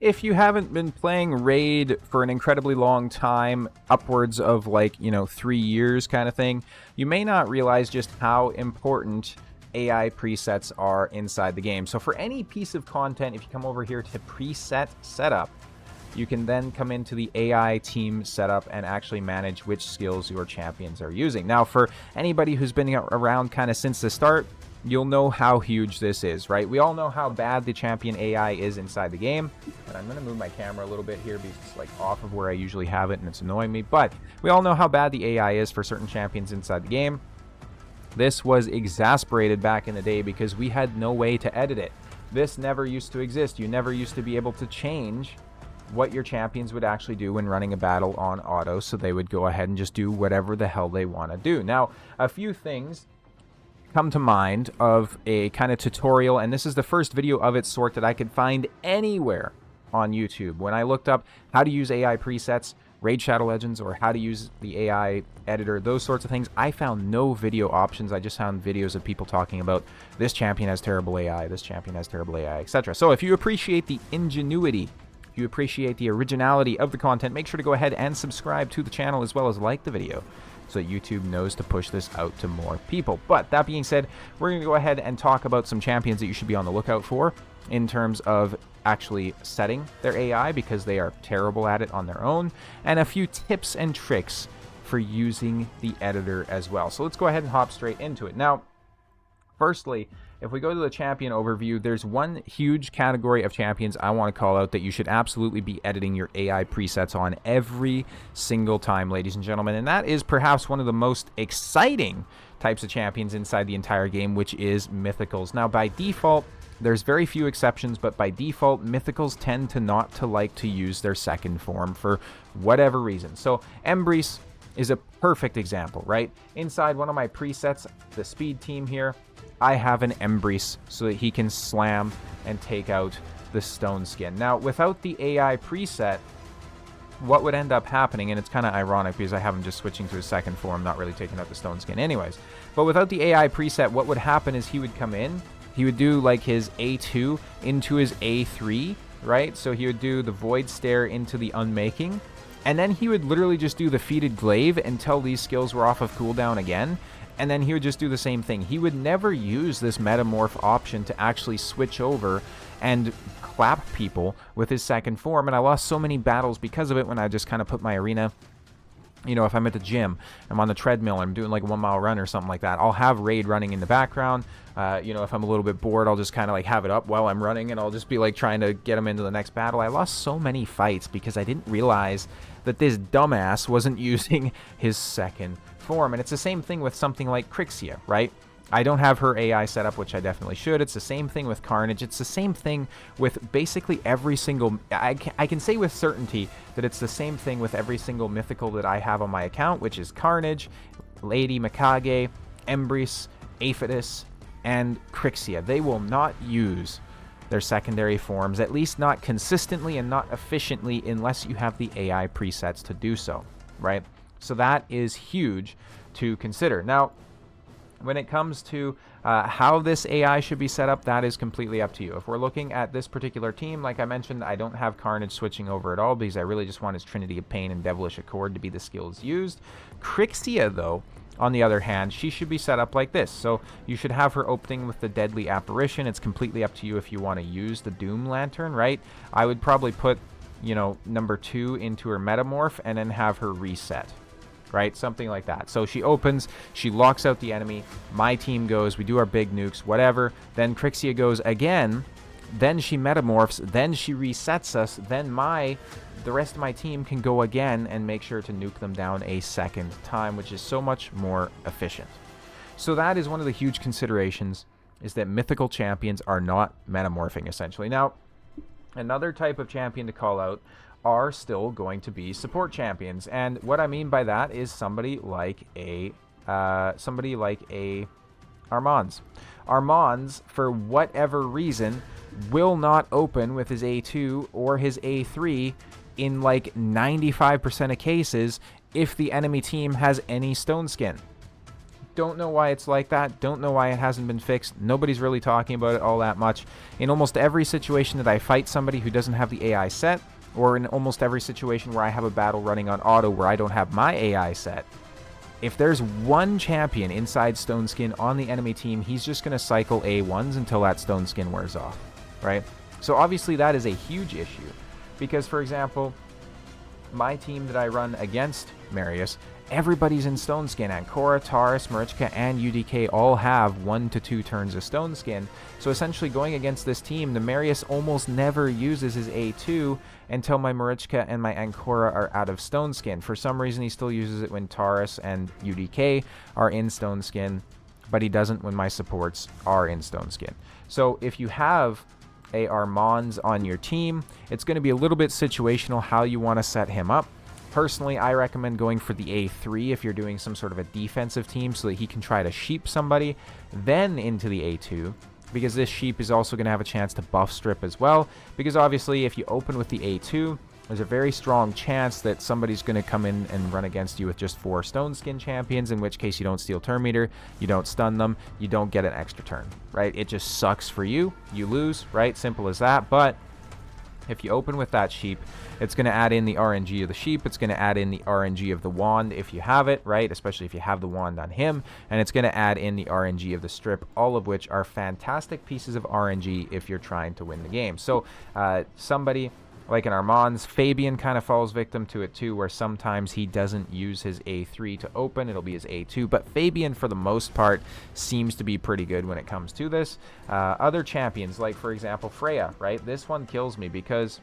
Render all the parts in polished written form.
If you haven't been playing Raid for an incredibly long time, upwards of like, 3 years kind of thing, you may not realize just how important AI presets are inside the game. So for any piece of content, if you come over here to preset setup, you can then come into the AI team setup and actually manage which skills your champions are using. Now, for anybody who's been around kind of since the start, you'll know how huge this is, right? We all know how bad the champion AI is inside the game. And I'm going to move my camera a little bit here because it's like off of where I usually have it and it's annoying me. But we all know how bad the AI is for certain champions inside the game. This was exasperated back in the day because we had no way to edit it. This never used to exist. You never used to be able to change what your champions would actually do when running a battle on auto. So they would go ahead and just do whatever the hell they want to do. Now, a few things come to mind of a kind of tutorial, and this is the first video of its sort that I could find anywhere on YouTube. When I looked up how to use AI presets, Raid Shadow Legends, or how to use the AI editor, those sorts of things, I found no video options. I just found videos of people talking about this champion has terrible AI, this champion has terrible AI, etc. So if you appreciate the ingenuity, if you appreciate the originality of the content, make sure to go ahead and subscribe to the channel as well as like the video, so that YouTube knows to push this out to more people. But that being said, we're going to go ahead and talk about some champions that you should be on the lookout for in terms of actually setting their AI, because they are terrible at it on their own, and a few tips and tricks for using the editor as well. So let's go ahead and hop straight into it. Now, firstly, if we go to the champion overview, there's one huge category of champions I want to call out that you should absolutely be editing your AI presets on every single time, ladies and gentlemen. And that is perhaps one of the most exciting types of champions inside the entire game, which is mythicals. Now, by default, there's very few exceptions, but by default, mythicals tend to not to like to use their second form for whatever reason. So Embrace is a perfect example, right? Inside one of my presets, the speed team here, I have an Embrace so that he can slam and take out the stone skin. Now, without the AI preset, what would end up happening, and it's kind of ironic because I have him just switching to his second form, not really taking out the stone skin anyways, but without the AI preset, what would happen is he would come in, he would do like his A2 into his A3, right? So he would do the Void Stare into the Unmaking, and then he would literally just do the Feated Glaive until these skills were off of cooldown again. And then he would just do the same thing. He would never use this metamorph option to actually switch over and clap people with his second form. And I lost so many battles because of it when I just kind of put my arena, if I'm at the gym, I'm on the treadmill, I'm doing like a 1 mile run or something like that, I'll have Raid running in the background. If I'm a little bit bored, I'll just kind of like have it up while I'm running, and I'll just be like trying to get him into the next battle. I lost so many fights because I didn't realize that this dumbass wasn't using his second form. And it's the same thing with something like Crixia, right? I don't have her AI set up, which I definitely should. It's the same thing with Carnage. It's the same thing with basically every single... I can say with certainty that it's the same thing with every single mythical that I have on my account, which is Carnage, Lady Mikage, Embrace, Aphodus, and Crixia. They will not use their secondary forms, at least not consistently and not efficiently, unless you have the AI presets to do so, right? So that is huge to consider. Now, when it comes to how this AI should be set up, that is completely up to you. If we're looking at this particular team, like I mentioned, I don't have Carnage switching over at all because I really just want his Trinity of Pain and Devilish Accord to be the skills used. Crixia, though, on the other hand, she should be set up like this. So you should have her opening with the Deadly Apparition. It's completely up to you if you want to use the Doom Lantern, right? I would probably put, number 2 into her Metamorph and then have her reset, right? Something like that. So she opens, she locks out the enemy, my team goes, we do our big nukes, whatever. Then Crixia goes again, then she metamorphs, then she resets us, then the rest of my team can go again and make sure to nuke them down a second time, which is so much more efficient. So that is one of the huge considerations, is that mythical champions are not metamorphing, essentially. Now, another type of champion to call out are still going to be support champions, and what I mean by that is somebody like a Armand's. Armand's, for whatever reason, will not open with his A2 or his A3 in like 95% of cases if the enemy team has any stone skin. Don't know why it's like that. Don't know why it hasn't been fixed. Nobody's really talking about it all that much. In almost every situation that I fight somebody who doesn't have the AI set, or in almost every situation where I have a battle running on auto where I don't have my AI set, if there's one champion inside Stone Skin on the enemy team, he's just going to cycle A1s until that Stone Skin wears off, right? So obviously that is a huge issue because, for example, my team that I run against Marius, everybody's in Stone Skin. Ancora, Taurus, Marichka, and UDK all have 1 to 2 turns of Stone Skin. So essentially going against this team, the Marius almost never uses his A2 until my Marichka and my Ancora are out of Stone Skin. For some reason, he still uses it when Taurus and UDK are in Stone Skin, but he doesn't when my supports are in Stone Skin. So if you have a Armands on your team, it's going to be a little bit situational how you want to set him up. Personally, I recommend going for the A3 if you're doing some sort of a defensive team so that he can try to sheep somebody, then into the A2, because this sheep is also going to have a chance to buff strip as well, because obviously if you open with the A2, there's a very strong chance that somebody's going to come in and run against you with just 4 Stone Skin champions, in which case you don't steal turn meter, you don't stun them, you don't get an extra turn, right? It just sucks for you. You lose, right? Simple as that. But if you open with that sheep, it's going to add in the RNG of the sheep. It's going to add in the RNG of the wand if you have it, right? Especially if you have the wand on him. And it's going to add in the RNG of the strip, all of which are fantastic pieces of RNG if you're trying to win the game. So somebody like an Armands, Fabian kind of falls victim to it too, where sometimes he doesn't use his A3 to open. It'll be his A2. But Fabian, for the most part, seems to be pretty good when it comes to this. Other champions, like, for example, Freya, right? This one kills me because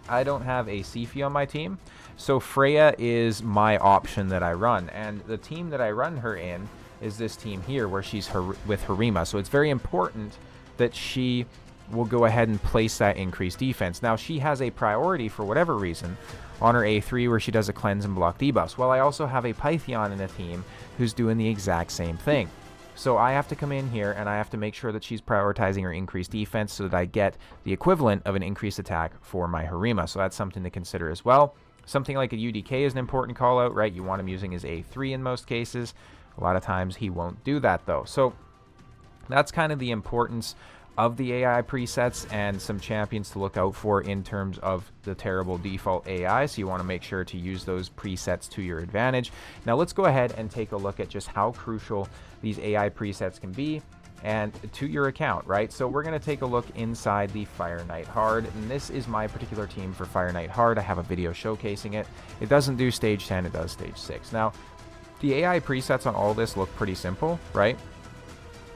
I don't have a Sifi on my team. So Freya is my option that I run. And the team that I run her in is this team here where she's with Harima. So it's very important that she will go ahead and place that increased defense. Now, she has a priority for whatever reason on her A3 where she does a cleanse and block debuffs. Well, I also have a Pythion in a team who's doing the exact same thing. So I have to come in here and I have to make sure that she's prioritizing her increased defense so that I get the equivalent of an increased attack for my Harima. So that's something to consider as well. Something like a UDK is an important call out, right? You want him using his A3 in most cases. A lot of times he won't do that though. So that's kind of the importance of the AI presets and some champions to look out for in terms of the terrible default AI. So you want to make sure to use those presets to your advantage. Now let's go ahead and take a look at just how crucial these AI presets can be and to your account, right? So we're going to take a look inside the Fire Knight Hard, and this is my particular team for Fire Knight Hard. I have a video showcasing it. It doesn't do stage 10, it does stage 6. Now, the AI presets on all this look pretty simple, right?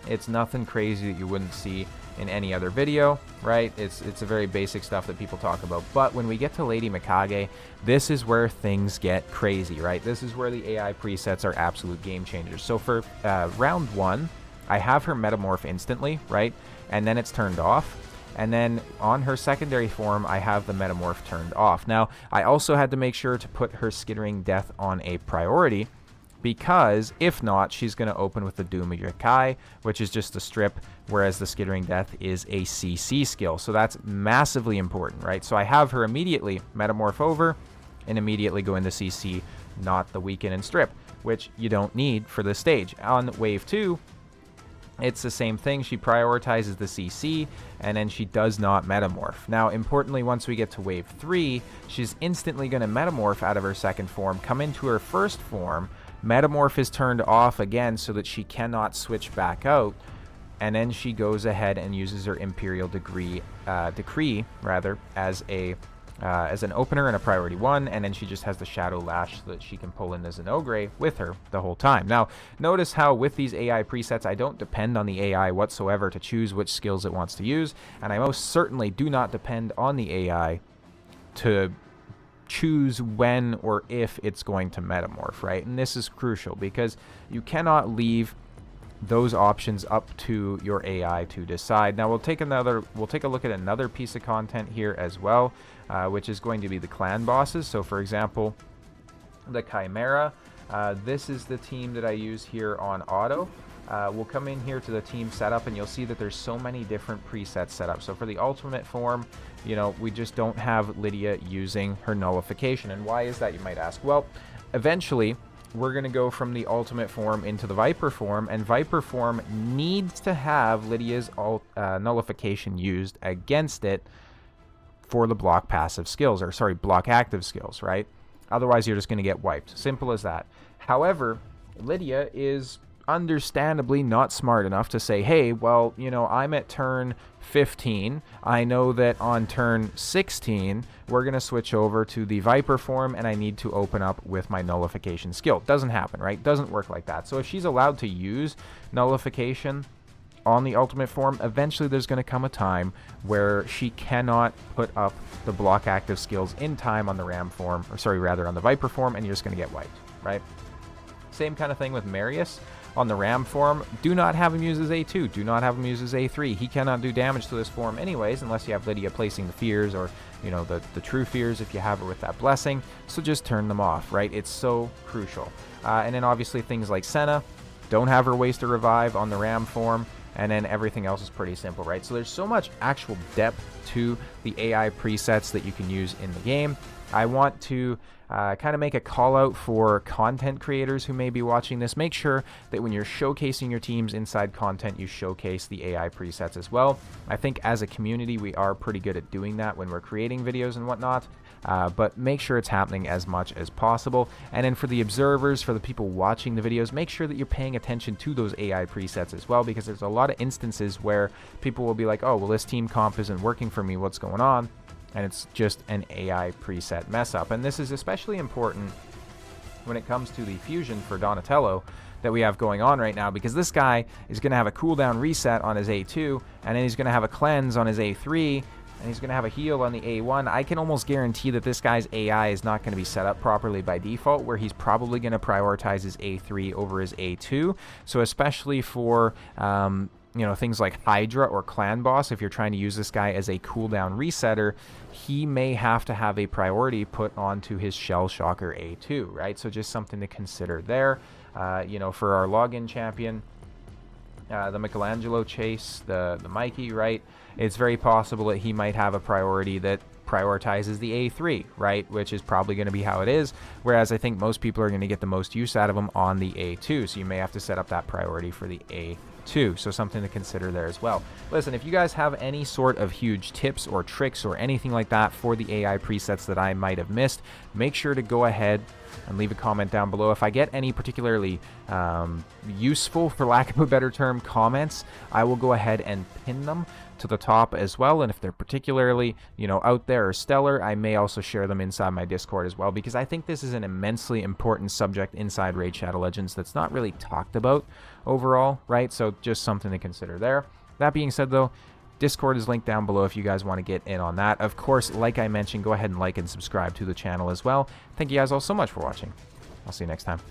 It's nothing crazy that you wouldn't see in any other video, right? It's a very basic stuff that people talk about. But when we get to Lady Mikage, this is where things get crazy, right? This is where the AI presets are absolute game changers. So for round 1, I have her metamorph instantly, right? And then it's turned off. And then on her secondary form, I have the metamorph turned off. Now, I also had to make sure to put her Skittering Death on a priority, because if not, she's going to open with the Doom of Yakai, which is just a strip, whereas the Skittering Death is a CC skill. So that's massively important, right? So I have her immediately metamorph over and immediately go into CC, not the weaken and strip, which you don't need for this stage. On wave 2, it's the same thing. She prioritizes the CC, and then she does not metamorph. Now, importantly, once we get to wave 3, she's instantly going to metamorph out of her second form, come into her first form. Metamorph is turned off again so that she cannot switch back out, and then she goes ahead and uses her Imperial Decree as an opener and a priority 1, and then she just has the Shadow Lash so that she can pull in the Zenogre with her the whole time. Now, notice how with these AI presets, I don't depend on the AI whatsoever to choose which skills it wants to use, and I most certainly do not depend on the AI to choose when or if it's going to metamorph, right? And this is crucial because you cannot leave those options up to your AI to decide. Now we'll take a look at another piece of content here as well, which is going to be the clan bosses. So for example, the Chimera, this is the team that I use here on auto. We'll come in here to the team setup and you'll see that there's so many different presets set up. So for the ultimate form, you know, we just don't have Lydia using her nullification. And why is that, you might ask? Well, eventually we're going to go from the ultimate form into the Viper form, and Viper form needs to have Lydia's nullification used against it for the block passive skills, or sorry, block active skills, right? Otherwise, you're just going to get wiped. Simple as that. However, Lydia is understandably not smart enough to say, hey, well, you know, I'm at turn 15. I know that on turn 16, we're going to switch over to the Viper form, and I need to open up with my nullification skill. Doesn't happen, right? Doesn't work like that. So if she's allowed to use nullification on the ultimate form, eventually there's going to come a time where she cannot put up the block active skills in time on the Ram form, or sorry, rather on the Viper form, and you're just going to get wiped, right? Same kind of thing with Marius. On the Ram form, do not have him use his A2. Do not have him use his A3. He cannot do damage to this form anyways, unless you have Lydia placing the fears, or, you know, the true fears if you have her with that blessing. So just turn them off, right? It's so crucial. And then obviously things like Senna, don't have her waste a revive on the Ram form, and then everything else is pretty simple, right? So there's so much actual depth to the AI presets that you can use in the game. I want to kind of make a call out for content creators who may be watching this. Make sure that when you're showcasing your teams inside content, you showcase the AI presets as well. I think as a community, we are pretty good at doing that when we're creating videos and whatnot. But make sure it's happening as much as possible. And then for the observers, for the people watching the videos, make sure that you're paying attention to those AI presets as well, because there's a lot of instances where people will be like, oh, well, this team comp isn't working for me. What's going on? And it's just an AI preset mess up. And this is especially important when it comes to the fusion for Donatello that we have going on right now, because this guy is going to have a cooldown reset on his A2, and then he's going to have a cleanse on his A3, and he's going to have a heal on the A1. I can almost guarantee that this guy's AI is not going to be set up properly by default, where he's probably going to prioritize his A3 over his A2. So especially for you know, things like Hydra or Clan Boss, if you're trying to use this guy as a cooldown resetter, he may have to have a priority put onto his Shell Shocker A2, right? So just something to consider there. You know, for our login champion, the Michelangelo Chase, the Mikey, right? It's very possible that he might have a priority that prioritizes the A3, right? Which is probably going to be how it is. Whereas I think most people are going to get the most use out of him on the A2. So you may have to set up that priority for the A2. So something to consider there as well. Listen, if you guys have any sort of huge tips or tricks or anything like that for the AI presets that I might have missed, make sure to go ahead and leave a comment down below. If I get any particularly useful, for lack of a better term, comments, I will go ahead and pin them to the top as well. And if they're particularly, you know, out there or stellar, I may also share them inside my Discord as well, because I think this is an immensely important subject inside Raid Shadow Legends that's not really talked about overall, right? So just something to consider there. That being said, though, Discord is linked down below if you guys want to get in on that. Of course, like I mentioned, go ahead and like and subscribe to the channel as well. Thank you guys all so much for watching. I'll see you next time.